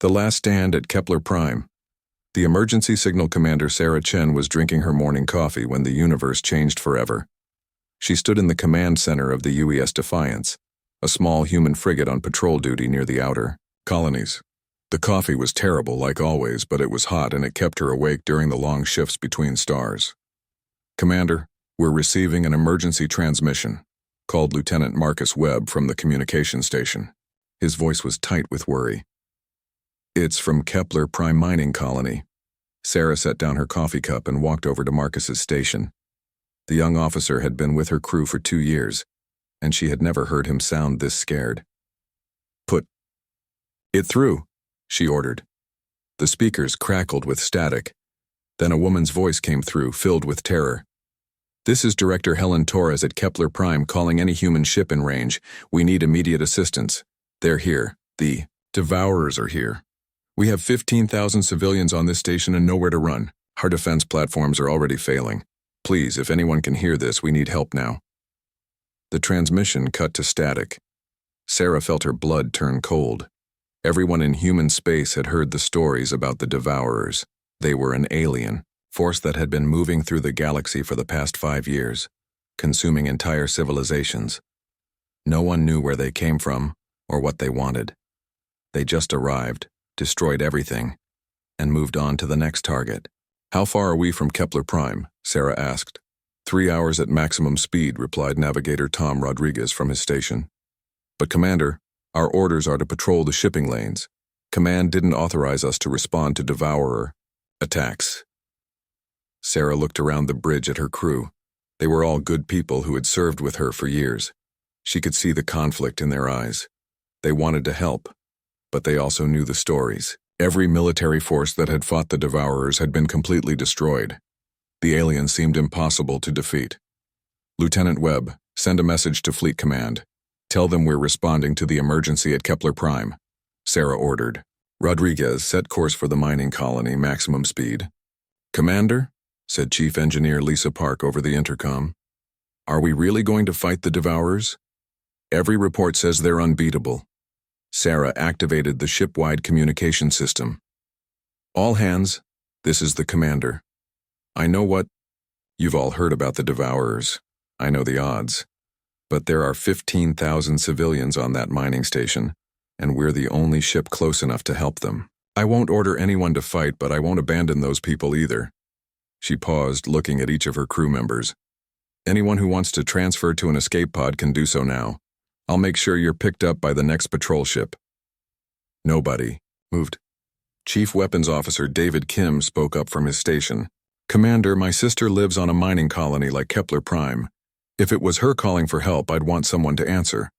The Last Stand at Kepler Prime. The emergency signal commander Sarah Chen was drinking her morning coffee when the universe changed forever. She stood in the command center of the UES Defiance, a small human frigate on patrol duty near the outer colonies. The coffee was terrible, like always, but it was hot and it kept her awake during the long shifts between stars. "Commander, we're receiving an emergency transmission," called Lieutenant Marcus Webb from the communication station. His voice was tight with worry. "It's from Kepler Prime Mining Colony." Sarah set down her coffee cup and walked over to Marcus's station. The young officer had been with her crew for 2 years, and she had never heard him sound this scared. "Put it through," she ordered. The speakers crackled with static. Then a woman's voice came through, filled with terror. "This is Director Helen Torres at Kepler Prime calling any human ship in range. We need immediate assistance. They're here. The Devourers are here. We have 15,000 civilians on this station and nowhere to run. Our defense platforms are already failing. Please, if anyone can hear this, we need help now." The transmission cut to static. Sarah felt her blood turn cold. Everyone in human space had heard the stories about the Devourers. They were an alien force that had been moving through the galaxy for the past 5 years, consuming entire civilizations. No one knew where they came from or what they wanted. They just arrived, destroyed everything, and moved on to the next target. "How far are we from Kepler Prime?" Sarah asked. 3 hours at maximum speed," replied Navigator Tom Rodriguez from his station. "But Commander, our orders are to patrol the shipping lanes. Command didn't authorize us to respond to Devourer attacks." Sarah looked around the bridge at her crew. They were all good people who had served with her for years. She could see the conflict in their eyes. They wanted to help, but they also knew the stories. Every military force that had fought the Devourers had been completely destroyed. The aliens seemed impossible to defeat. "Lieutenant Webb, send a message to Fleet Command. Tell them we're responding to the emergency at Kepler Prime," Sarah ordered. Rodriguez set course for the mining colony, maximum speed. "Commander," said Chief Engineer Lisa Park over the intercom, "are we really going to fight the Devourers? Every report says they're unbeatable." Sarah activated the ship-wide communication system. "All hands, this is the commander. I know what you've all heard about the Devourers. I know the odds. But there are 15,000 civilians on that mining station, and we're the only ship close enough to help them. I won't order anyone to fight, but I won't abandon those people either." She paused, looking at each of her crew members. "Anyone who wants to transfer to an escape pod can do so now. I'll make sure you're picked up by the next patrol ship." Nobody moved. Chief Weapons Officer David Kim spoke up from his station. "Commander, my sister lives on a mining colony like Kepler Prime. If it was her calling for help, I'd want someone to answer.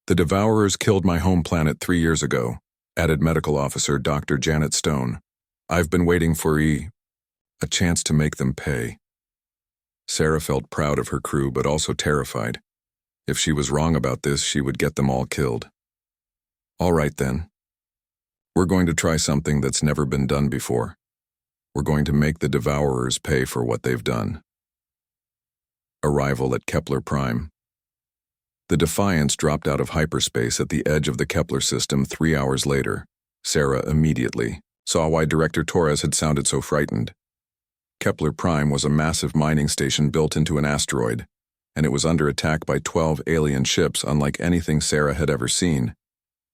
The Devourers killed my home planet 3 years ago," added Medical Officer Dr. Janet Stone. "I've been waiting for a chance to make them pay." Sarah felt proud of her crew, but also terrified. If she was wrong about this, she would get them all killed. "All right then. We're going to try something that's never been done before. We're going to make the Devourers pay for what they've done." Arrival at Kepler Prime. The Defiance dropped out of hyperspace at the edge of the Kepler system 3 hours later. Sarah immediately saw why Director Torres had sounded so frightened. Kepler Prime was a massive mining station built into an asteroid, and it was under attack by 12 alien ships unlike anything Sarah had ever seen.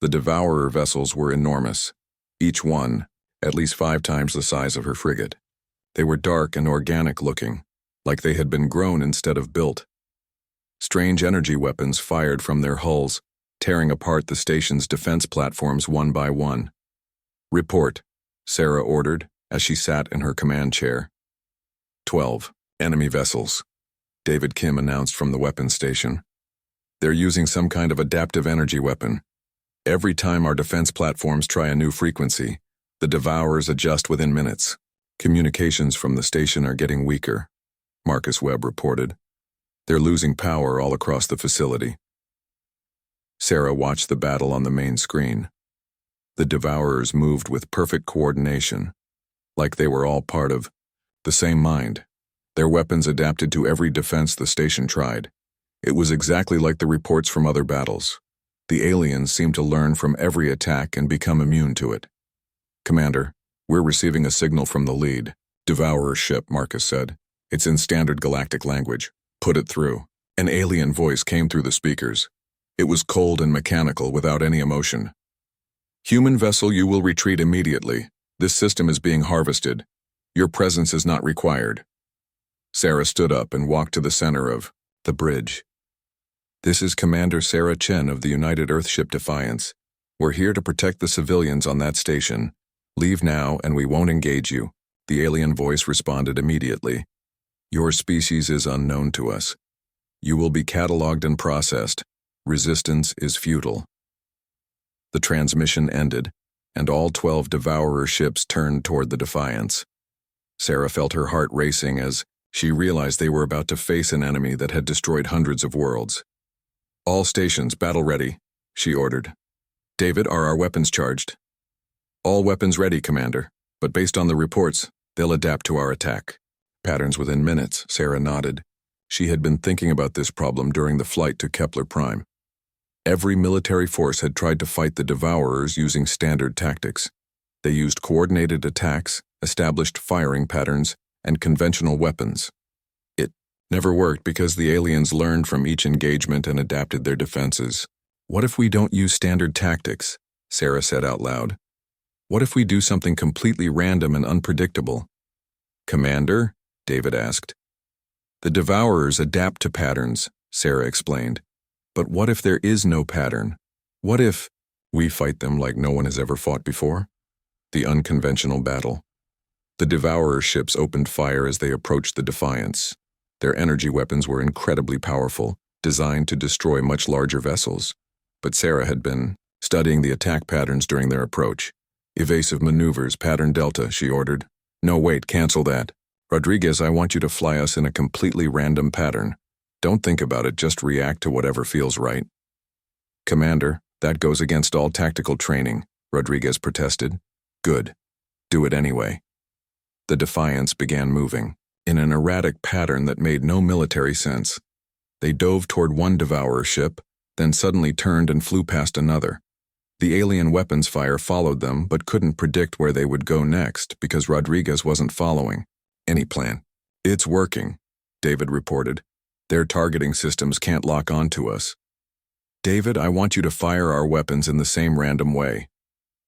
The Devourer vessels were enormous, each one at least 5 times the size of her frigate. They were dark and organic looking, like they had been grown instead of built. Strange energy weapons fired from their hulls, tearing apart the station's defense platforms one by one. "Report," Sarah ordered as she sat in her command chair. 12 enemy vessels," David Kim announced from the weapons station. "They're using some kind of adaptive energy weapon. Every time our defense platforms try a new frequency, the Devourers adjust within minutes. Communications from the station are getting weaker," Marcus Webb reported. "They're losing power all across the facility." Sarah watched the battle on the main screen. The Devourers moved with perfect coordination, like they were all part of the same mind. Their weapons adapted to every defense the station tried. It was exactly like the reports from other battles. The aliens seemed to learn from every attack and become immune to it. Commander, we're receiving a signal from the lead. Devourer ship, Marcus said. It's in standard galactic language. Put it through. An alien voice came through the speakers. It was cold and mechanical without any emotion. Human vessel, you will retreat immediately. This system is being harvested. Your presence is not required. Sarah stood up and walked to the center of the bridge. This is Commander Sarah Chen of the United Earthship Defiance. We're here to protect the civilians on that station. Leave now and we won't engage you. The alien voice responded immediately. Your species is unknown to us. You will be cataloged and processed. Resistance is futile. The transmission ended, and all 12 Devourer ships turned toward the Defiance. Sarah felt her heart racing as she realized they were about to face an enemy that had destroyed hundreds of worlds. All stations, battle ready, she ordered. David, are our weapons charged? All weapons ready, Commander, but based on the reports, they'll adapt to our attack. Patterns within minutes, Sarah nodded. She had been thinking about this problem during the flight to Kepler Prime. Every military force had tried to fight the Devourers using standard tactics. They used coordinated attacks, established firing patterns, and conventional weapons. It never worked because the aliens learned from each engagement and adapted their defenses. What if we don't use standard tactics? Sarah said out loud. What if we do something completely random and unpredictable? Commander? David asked. The Devourers adapt to patterns, Sarah explained. But what if there is no pattern? What if we fight them like no one has ever fought before? The unconventional battle. The Devourer ships opened fire as they approached the Defiance. Their energy weapons were incredibly powerful, designed to destroy much larger vessels. But Sarah had been studying the attack patterns during their approach. Evasive maneuvers, pattern Delta, she ordered. No, wait, cancel that. Rodriguez, I want you to fly us in a completely random pattern. Don't think about it, just react to whatever feels right. Commander, that goes against all tactical training, Rodriguez protested. Good. Do it anyway. The Defiance began moving, in an erratic pattern that made no military sense. They dove toward one Devourer ship, then suddenly turned and flew past another. The alien weapons fire followed them but couldn't predict where they would go next because Rodriguez wasn't following any plan. It's working, David reported. Their targeting systems can't lock onto us. David, I want you to fire our weapons in the same random way.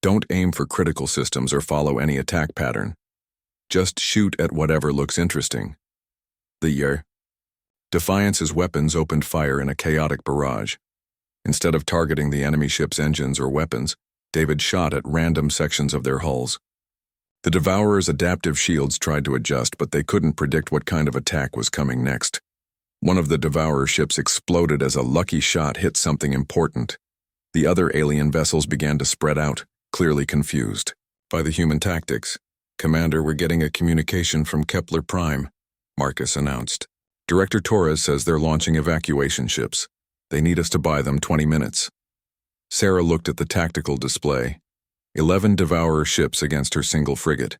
Don't aim for critical systems or follow any attack pattern. Just shoot at whatever looks interesting. The Defiance's weapons opened fire in a chaotic barrage. Instead of targeting the enemy ship's engines or weapons, David shot at random sections of their hulls. The Devourer's adaptive shields tried to adjust, but they couldn't predict what kind of attack was coming next. One of the Devourer ships exploded as a lucky shot hit something important. The other alien vessels began to spread out, clearly confused by the human tactics. Commander, we're getting a communication from Kepler Prime, Marcus announced. Director Torres says they're launching evacuation ships. They need us to buy them 20 minutes. Sarah looked at the tactical display. 11 Devourer ships against her single frigate.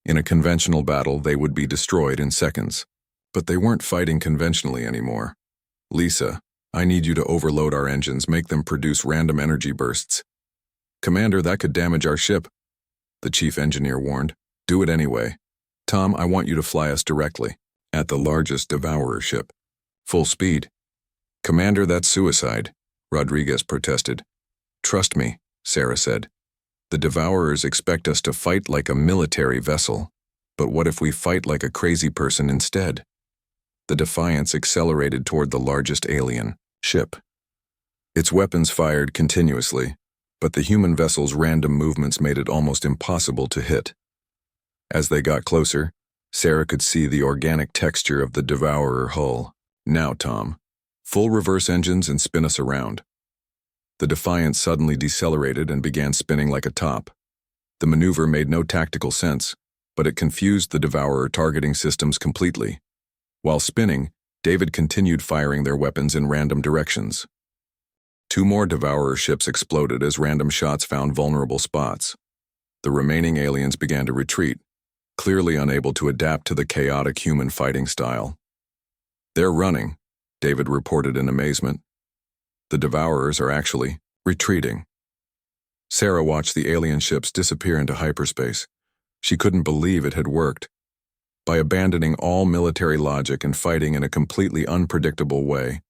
In a conventional battle, they would be destroyed in seconds. But they weren't fighting conventionally anymore. Lisa, I need you to overload our engines, make them produce random energy bursts. Commander, that could damage our ship, the chief engineer warned. Do it anyway. Tom, I want you to fly us directly, at the largest Devourer ship. Full speed. Commander, that's suicide, Rodriguez protested. Trust me, Sarah said. The Devourers expect us to fight like a military vessel. But what if we fight like a crazy person instead? The Defiance accelerated toward the largest alien ship. Its weapons fired continuously, but the human vessel's random movements made it almost impossible to hit. As they got closer, Sarah could see the organic texture of the Devourer hull. Now, Tom. Full reverse engines and spin us around. The Defiance suddenly decelerated and began spinning like a top. The maneuver made no tactical sense, but it confused the Devourer targeting systems completely. While spinning, David continued firing their weapons in random directions. 2 more Devourer ships exploded as random shots found vulnerable spots. The remaining aliens began to retreat, clearly unable to adapt to the chaotic human fighting style. They're running, David reported in amazement. The Devourers are actually retreating. Sarah watched the alien ships disappear into hyperspace. She couldn't believe it had worked. By abandoning all military logic and fighting in a completely unpredictable way,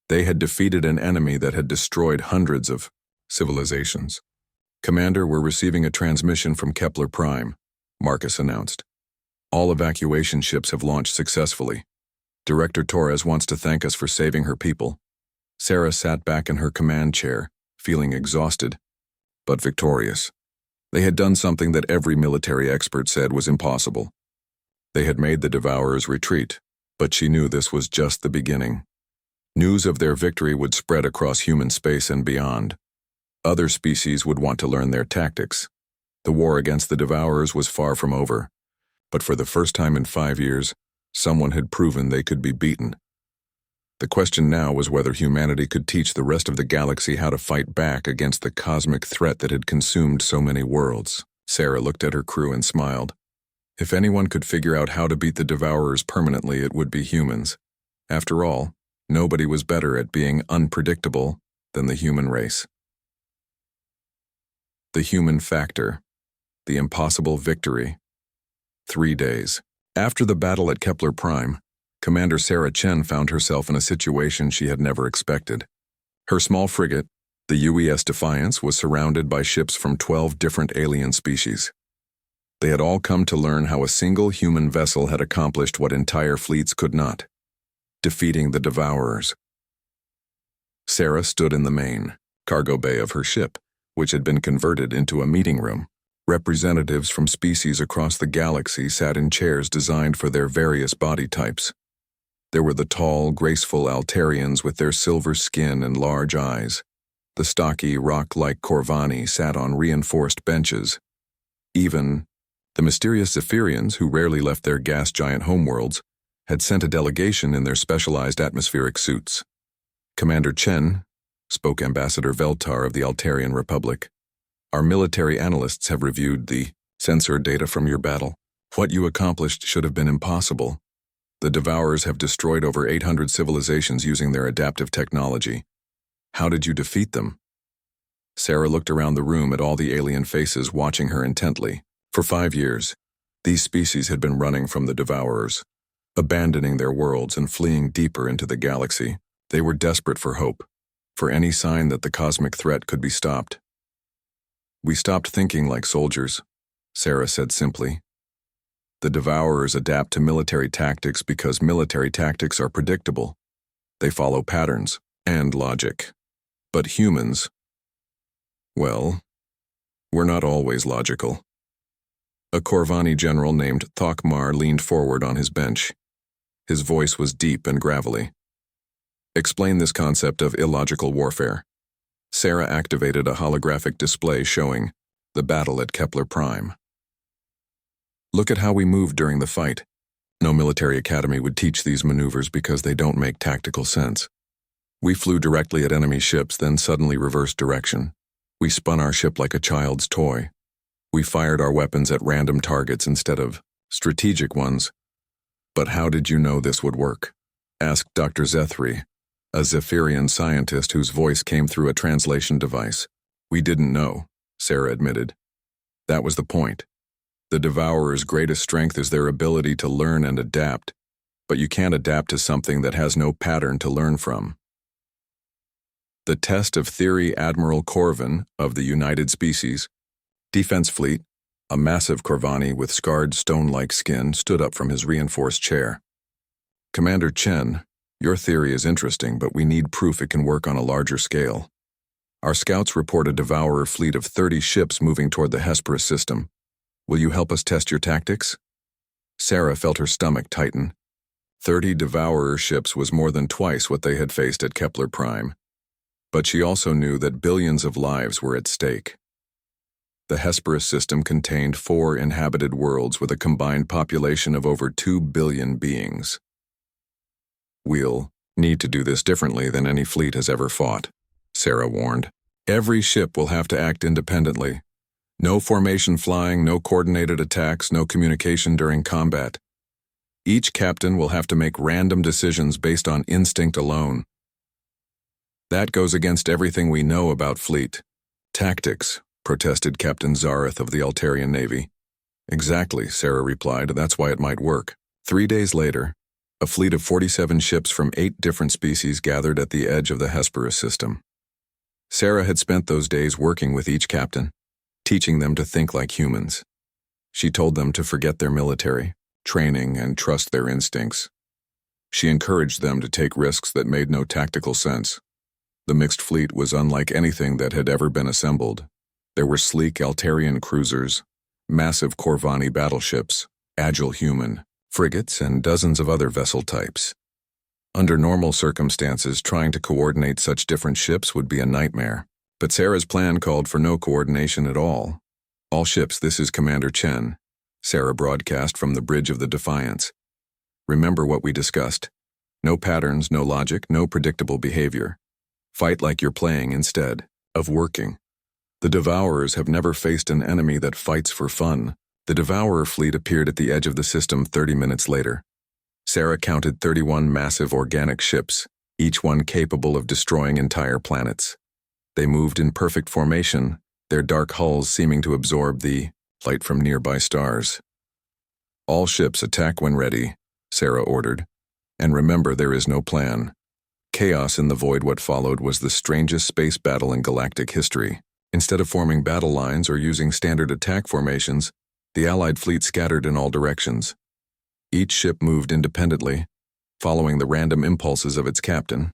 they had defeated an enemy that had destroyed hundreds of civilizations. "Commander, we're receiving a transmission from Kepler Prime," Marcus announced. "All evacuation ships have launched successfully. Director Torres wants to thank us for saving her people." Sarah sat back in her command chair, feeling exhausted, but victorious. They had done something that every military expert said was impossible. They had made the Devourers retreat, but she knew this was just the beginning. News of their victory would spread across human space and beyond. Other species would want to learn their tactics. The war against the Devourers was far from over, but for the first time in 5 years, someone had proven they could be beaten. The question now was whether humanity could teach the rest of the galaxy how to fight back against the cosmic threat that had consumed so many worlds. Sarah looked at her crew and smiled. If anyone could figure out how to beat the Devourers permanently, it would be humans. After all, nobody was better at being unpredictable than the human race. The human factor. The impossible victory. 3 days. After the battle at Kepler Prime, Commander Sarah Chen found herself in a situation she had never expected. Her small frigate, the UES Defiance, was surrounded by ships from 12 different alien species. They had all come to learn how a single human vessel had accomplished what entire fleets could not: defeating the Devourers. Sarah stood in the main cargo bay of her ship, which had been converted into a meeting room. Representatives from species across the galaxy sat in chairs designed for their various body types. There were the tall, graceful Altarians with their silver skin and large eyes. The stocky, rock-like Corvani sat on reinforced benches. Even the mysterious Zephyrians, who rarely left their gas-giant homeworlds, had sent a delegation in their specialized atmospheric suits. "Commander Chen," spoke Ambassador Veltar of the Altarian Republic, "our military analysts have reviewed the sensor data from your battle. What you accomplished should have been impossible. The Devourers have destroyed over 800 civilizations using their adaptive technology. How did you defeat them?" Sarah looked around the room at all the alien faces watching her intently. For 5 years, these species had been running from the Devourers, abandoning their worlds and fleeing deeper into the galaxy. They were desperate for hope, for any sign that the cosmic threat could be stopped. "We stopped thinking like soldiers," Sarah said simply. "The Devourers adapt to military tactics because military tactics are predictable. They follow patterns and logic. But humans, well, we're not always logical." A Corvani general named Thokmar leaned forward on his bench. His voice was deep and gravelly. "Explain this concept of illogical warfare." Sarah activated a holographic display showing the battle at Kepler Prime. "Look at how we moved during the fight. No military academy would teach these maneuvers because they don't make tactical sense. We flew directly at enemy ships, then suddenly reversed direction. We spun our ship like a child's toy. We fired our weapons at random targets instead of strategic ones. But how did you know this would work?" asked Dr. Zethri, a Zephyrian scientist whose voice came through a translation device. "We didn't know," Sarah admitted. "That was the point. The Devourer's greatest strength is their ability to learn and adapt, but you can't adapt to something that has no pattern to learn from." The test of theory Admiral Corvin of the United Species Defense Fleet, a massive Corvani with scarred stone-like skin, stood up from his reinforced chair. "Commander Chen, your theory is interesting, but we need proof it can work on a larger scale. Our scouts report a Devourer fleet of 30 ships moving toward the Hesperus system. Will you help us test your tactics?" Sarah felt her stomach tighten. 30 Devourer ships was more than twice what they had faced at Kepler Prime. But she also knew that billions of lives were at stake. The Hesperus system contained 4 inhabited worlds with a combined population of over 2 billion beings. "We'll need to do this differently than any fleet has ever fought," Sarah warned. "Every ship will have to act independently. No formation flying, no coordinated attacks, no communication during combat. Each captain will have to make random decisions based on instinct alone. That goes against everything we know about fleet tactics, protested Captain Zareth of the Altarian Navy. Exactly, Sarah replied. That's why it might work. 3 days later, a fleet of 47 ships from 8 different species gathered at the edge of the Hesperus system. Sarah had spent those days working with each captain, teaching them to think like humans. She told them to forget their military training and trust their instincts. She encouraged them to take risks that made no tactical sense. The mixed fleet was unlike anything that had ever been assembled. There were sleek Altarian cruisers, massive Corvani battleships, agile human frigates, and dozens of other vessel types. Under normal circumstances, trying to coordinate such different ships would be a nightmare. But Sarah's plan called for no coordination at all. All ships, this is Commander Chen, Sarah broadcast from the bridge of the Defiance. Remember what we discussed. No patterns, no logic, no predictable behavior. Fight like you're playing instead of working. The Devourers have never faced an enemy that fights for fun. The Devourer fleet appeared at the edge of the system 30 minutes later. Sarah counted 31 massive organic ships, each one capable of destroying entire planets. They moved in perfect formation, their dark hulls seeming to absorb the light from nearby stars. All ships attack when ready, Sarah ordered. And remember, there is no plan. Chaos in the void. What followed was the strangest space battle in galactic history. Instead of forming battle lines or using standard attack formations, the Allied fleet scattered in all directions. Each ship moved independently, following the random impulses of its captain.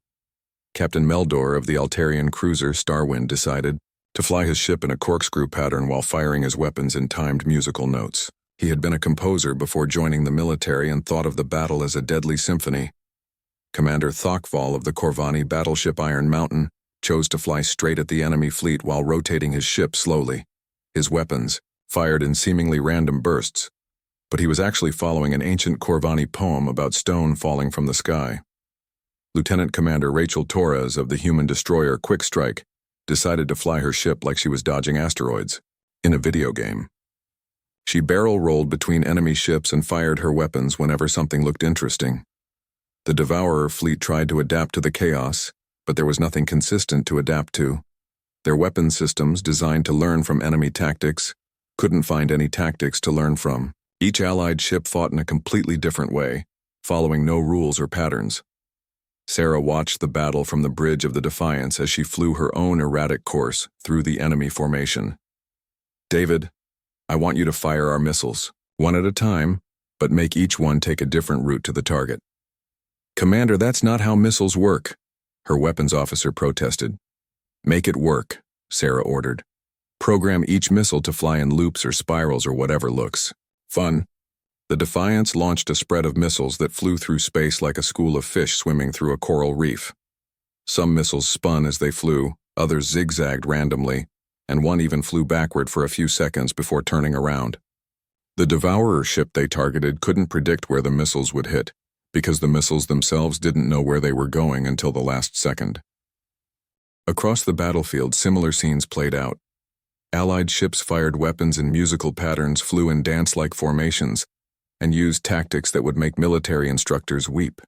Captain Meldor of the Altarian cruiser Starwind decided to fly his ship in a corkscrew pattern while firing his weapons in timed musical notes. He had been a composer before joining the military and thought of the battle as a deadly symphony. Commander Thokval of the Corvani battleship Iron Mountain chose to fly straight at the enemy fleet while rotating his ship slowly. His weapons fired in seemingly random bursts, but he was actually following an ancient Corvani poem about stone falling from the sky. Lieutenant Commander Rachel Torres of the human destroyer Quickstrike decided to fly her ship like she was dodging asteroids in a video game. She barrel-rolled between enemy ships and fired her weapons whenever something looked interesting. The Devourer fleet tried to adapt to the chaos, but there was nothing consistent to adapt to. Their weapon systems, designed to learn from enemy tactics, couldn't find any tactics to learn from. Each Allied ship fought in a completely different way, following no rules or patterns. Sarah watched the battle from the bridge of the Defiance as she flew her own erratic course through the enemy formation. David, I want you to fire our missiles, one at a time, but make each one take a different route to the target. Commander, that's not how missiles work, her weapons officer protested. Make it work, Sarah ordered. Program each missile to fly in loops or spirals or whatever looks fun. The Defiance launched a spread of missiles that flew through space like a school of fish swimming through a coral reef. Some missiles spun as they flew, others zigzagged randomly, and one even flew backward for a few seconds before turning around. The Devourer ship they targeted couldn't predict where the missiles would hit, because the missiles themselves didn't know where they were going until the last second. Across the battlefield, similar scenes played out. Allied ships fired weapons in musical patterns, flew in dance-like formations, and used tactics that would make military instructors weep.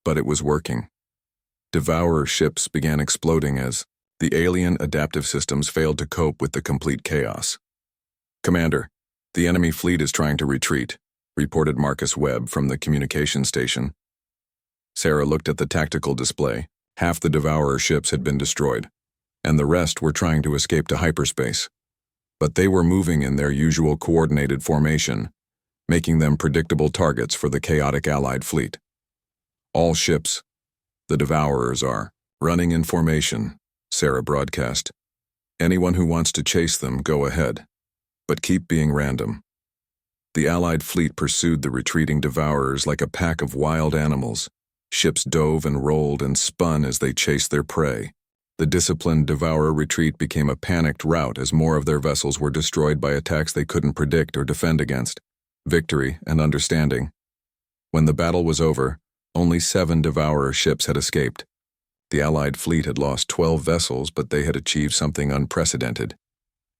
But it was working. Devourer ships began exploding as the alien adaptive systems failed to cope with the complete chaos. Commander, the enemy fleet is trying to retreat, reported Marcus Webb from the communication station. Sarah looked at the tactical display. Half the Devourer ships had been destroyed, and the rest were trying to escape to hyperspace. But they were moving in their usual coordinated formation, making them predictable targets for the chaotic Allied fleet. All ships, the Devourers, are running in formation, Sarah broadcast. Anyone who wants to chase them, go ahead, but keep being random. The Allied fleet pursued the retreating Devourers like a pack of wild animals. Ships dove and rolled and spun as they chased their prey. The disciplined Devourer retreat became a panicked rout as more of their vessels were destroyed by attacks they couldn't predict or defend against. Victory and understanding. When the battle was over, only 7 Devourer ships had escaped. The Allied fleet had lost 12 vessels, but they had achieved something unprecedented.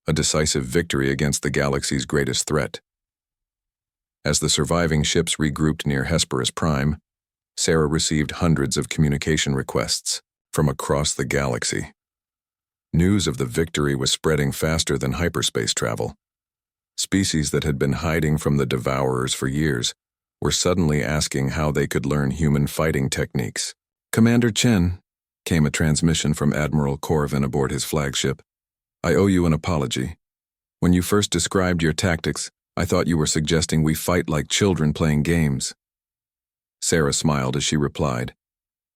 A decisive victory against the galaxy's greatest threat. As the surviving ships regrouped near Hesperus Prime, Sarah received hundreds of communication requests from across the galaxy. News of the victory was spreading faster than hyperspace travel. Species that had been hiding from the devourers for years were suddenly asking how they could learn human fighting techniques. "Commander Chen," came a transmission from Admiral Corvin aboard his flagship. "I owe you an apology. When you first described your tactics, I thought you were suggesting we fight like children playing games." Sarah smiled as she replied,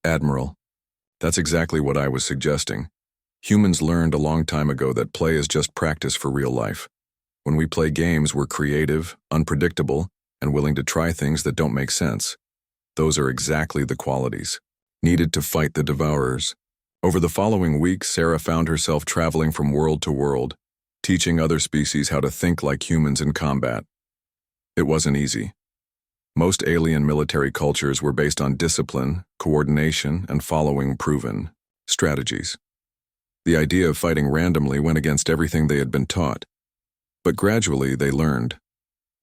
"Admiral, that's exactly what I was suggesting. Humans learned a long time ago that play is just practice for real life. When we play games, we're creative, unpredictable, and willing to try things that don't make sense. Those are exactly the qualities needed to fight the devourers." Over the following weeks, Sarah found herself traveling from world to world, teaching other species how to think like humans in combat. It wasn't easy. Most alien military cultures were based on discipline, coordination, and following proven strategies. The idea of fighting randomly went against everything they had been taught. But gradually they learned.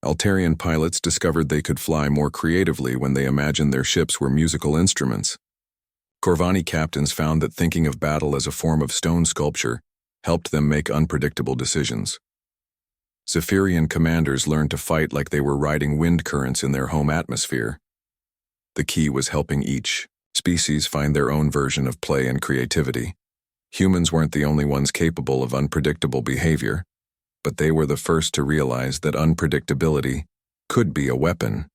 Altarian pilots discovered they could fly more creatively when they imagined their ships were musical instruments. Corvani captains found that thinking of battle as a form of stone sculpture helped them make unpredictable decisions. Zephyrian commanders learned to fight like they were riding wind currents in their home atmosphere. The key was helping each species find their own version of play and creativity. Humans weren't the only ones capable of unpredictable behavior, but they were the first to realize that unpredictability could be a weapon.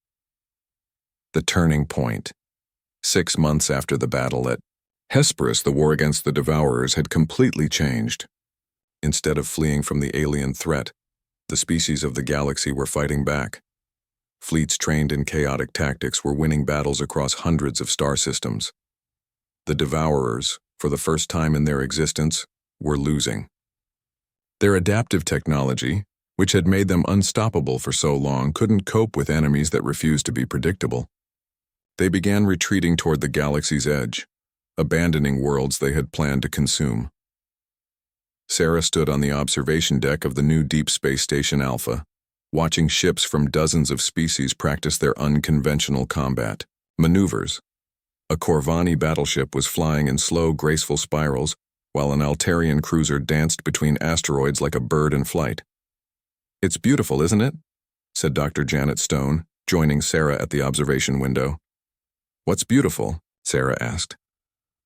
The turning point. 6 months after the battle at Hesperus, the war against the Devourers had completely changed. Instead of fleeing from the alien threat, the species of the galaxy were fighting back. Fleets trained in chaotic tactics were winning battles across hundreds of star systems. The Devourers, for the first time in their existence, were losing. Their adaptive technology, which had made them unstoppable for so long, couldn't cope with enemies that refused to be predictable. They began retreating toward the galaxy's edge, abandoning worlds they had planned to consume. Sarah stood on the observation deck of the new Deep Space Station Alpha, watching ships from dozens of species practice their unconventional combat maneuvers. A Corvani battleship was flying in slow, graceful spirals, while an Altarian cruiser danced between asteroids like a bird in flight. "It's beautiful, isn't it?" said Dr. Janet Stone, joining Sarah at the observation window. "What's beautiful?" Sarah asked.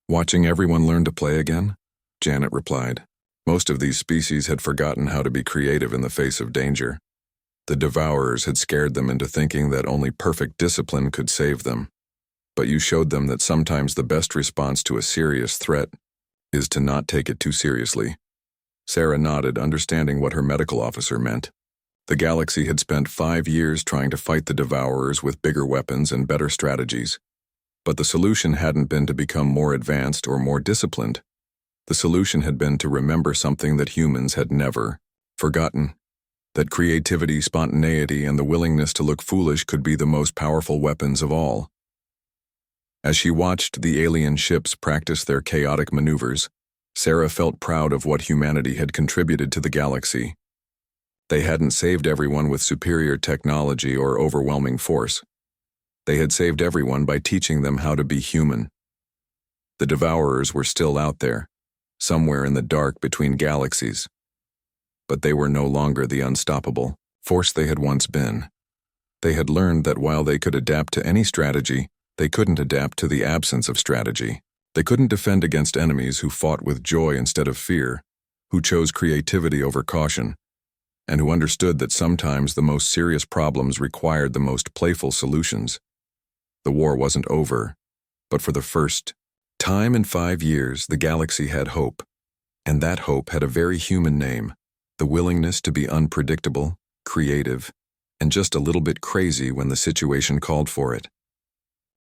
"Watching everyone learn to play again," Janet replied. Most of these species had forgotten how to be creative in the face of danger. The Devourers had scared them into thinking that only perfect discipline could save them. But you showed them that sometimes the best response to a serious threat is to not take it too seriously. Sarah nodded, understanding what her medical officer meant. The galaxy had spent 5 years trying to fight the Devourers with bigger weapons and better strategies. But the solution hadn't been to become more advanced or more disciplined. The solution had been to remember something that humans had never forgotten: that creativity, spontaneity, and the willingness to look foolish could be the most powerful weapons of all. As she watched the alien ships practice their chaotic maneuvers, Sarah felt proud of what humanity had contributed to the galaxy. They hadn't saved everyone with superior technology or overwhelming force. They had saved everyone by teaching them how to be human. The Devourers were still out there, somewhere in the dark between galaxies. But they were no longer the unstoppable force they had once been. They had learned that while they could adapt to any strategy, they couldn't adapt to the absence of strategy. They couldn't defend against enemies who fought with joy instead of fear, who chose creativity over caution, and who understood that sometimes the most serious problems required the most playful solutions. The war wasn't over, but for the first time in 5 years, the galaxy had hope, and that hope had a very human name: the willingness to be unpredictable, creative, and just a little bit crazy when the situation called for it.